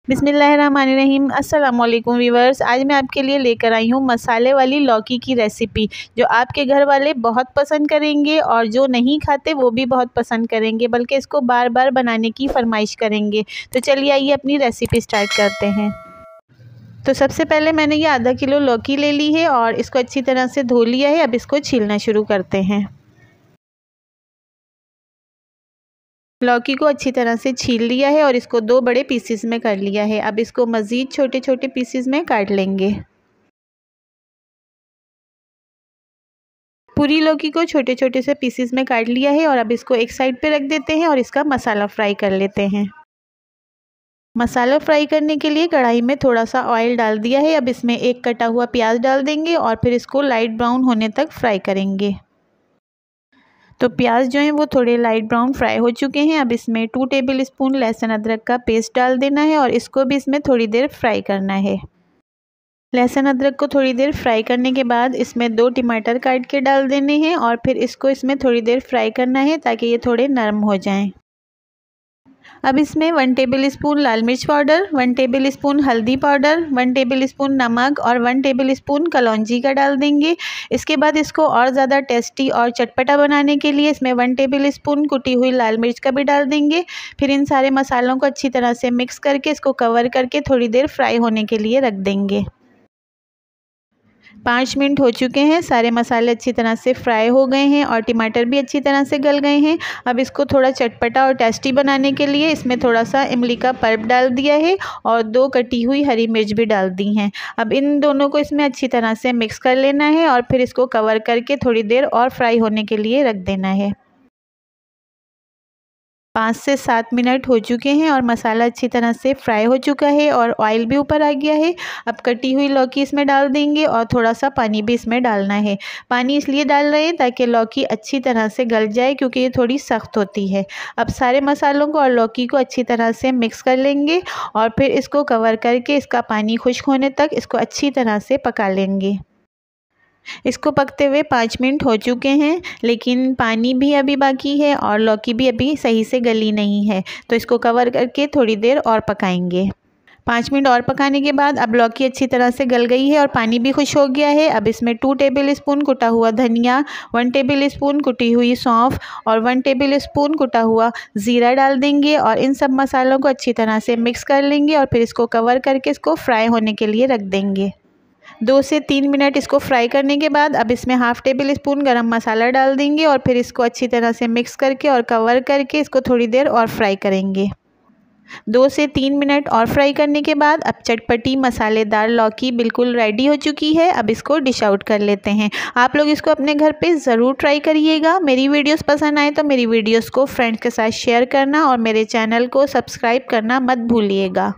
बिस्मिल्लाहिर्रहमानिर्रहीम। अस्सलाम वालेकुम व्यूवर्स। आज मैं आपके लिए लेकर आई हूँ मसाले वाली लौकी की रेसिपी, जो आपके घर वाले बहुत पसंद करेंगे और जो नहीं खाते वो भी बहुत पसंद करेंगे, बल्कि इसको बार बार बनाने की फरमाइश करेंगे। तो चलिए आइए अपनी रेसिपी स्टार्ट करते हैं। तो सबसे पहले मैंने ये आधा किलो लौकी ले ली है और इसको अच्छी तरह से धो लिया है। अब इसको छीलना शुरू करते हैं। लौकी को अच्छी तरह से छील लिया है और इसको 2 बड़े पीसेस में कर लिया है। अब इसको मज़ीद छोटे छोटे पीसेस में काट लेंगे। पूरी लौकी को छोटे छोटे से पीसेस में काट लिया है और अब इसको एक साइड पे रख देते हैं और इसका मसाला फ्राई कर लेते हैं। मसाला फ्राई करने के लिए कढ़ाई में थोड़ा सा ऑयल डाल दिया है। अब इसमें एक कटा हुआ प्याज डाल देंगे और फिर इसको लाइट ब्राउन होने तक फ्राई करेंगे। तो प्याज जो है वो थोड़े लाइट ब्राउन फ्राई हो चुके हैं। अब इसमें 2 टेबल स्पून लहसुन अदरक का पेस्ट डाल देना है और इसको भी इसमें थोड़ी देर फ्राई करना है। लहसुन अदरक को थोड़ी देर फ्राई करने के बाद इसमें 2 टमाटर काट के डाल देने हैं और फिर इसको इसमें थोड़ी देर फ्राई करना है ताकि ये थोड़े नरम हो जाएं। अब इसमें 1 टेबल स्पून लाल मिर्च पाउडर, 1 टेबल स्पून हल्दी पाउडर, 1 टेबल स्पून नमक और 1 टेबल स्पून कलौंजी का डाल देंगे। इसके बाद इसको और ज़्यादा टेस्टी और चटपटा बनाने के लिए इसमें 1 टेबल स्पून कुटी हुई लाल मिर्च का भी डाल देंगे। फिर इन सारे मसालों को अच्छी तरह से मिक्स करके इसको कवर करके थोड़ी देर फ्राई होने के लिए रख देंगे। 5 मिनट हो चुके हैं। सारे मसाले अच्छी तरह से फ्राई हो गए हैं और टमाटर भी अच्छी तरह से गल गए हैं। अब इसको थोड़ा चटपटा और टेस्टी बनाने के लिए इसमें थोड़ा सा इमली का पल्प डाल दिया है और 2 कटी हुई हरी मिर्च भी डाल दी हैं। अब इन दोनों को इसमें अच्छी तरह से मिक्स कर लेना है और फिर इसको कवर करके थोड़ी देर और फ्राई होने के लिए रख देना है। 5 से 7 मिनट हो चुके हैं और मसाला अच्छी तरह से फ्राई हो चुका है और ऑयल भी ऊपर आ गया है। अब कटी हुई लौकी इसमें डाल देंगे और थोड़ा सा पानी भी इसमें डालना है। पानी इसलिए डाल रहे हैं ताकि लौकी अच्छी तरह से गल जाए, क्योंकि ये थोड़ी सख्त होती है। अब सारे मसालों को और लौकी को अच्छी तरह से मिक्स कर लेंगे और फिर इसको कवर करके इसका पानी खुश्क होने तक इसको अच्छी तरह से पका लेंगे। इसको पकते हुए 5 मिनट हो चुके हैं, लेकिन पानी भी अभी बाकी है और लौकी भी अभी सही से गली नहीं है। तो इसको कवर करके थोड़ी देर और पकाएंगे। 5 मिनट और पकाने के बाद अब लौकी अच्छी तरह से गल गई है और पानी भी खुश हो गया है। अब इसमें 2 टेबल स्पून कुटा हुआ धनिया, 1 टेबल स्पून कुटी हुई सौंफ और 1 टेबल स्पून कुटा हुआ ज़ीरा डाल देंगे और इन सब मसालों को अच्छी तरह से मिक्स कर लेंगे और फिर इसको कवर करके इसको फ्राई होने के लिए रख देंगे। 2 से 3 मिनट इसको फ्राई करने के बाद अब इसमें हाफ़ टेबल स्पून गरम मसाला डाल देंगे और फिर इसको अच्छी तरह से मिक्स करके और कवर करके इसको थोड़ी देर और फ्राई करेंगे। 2 से 3 मिनट और फ्राई करने के बाद अब चटपटी मसालेदार लौकी बिल्कुल रेडी हो चुकी है। अब इसको डिश आउट कर लेते हैं। आप लोग इसको अपने घर पे ज़रूर ट्राई करिएगा। मेरी वीडियोस पसंद आए तो मेरी वीडियोस को फ्रेंड्स के साथ शेयर करना और मेरे चैनल को सब्सक्राइब करना मत भूलिएगा।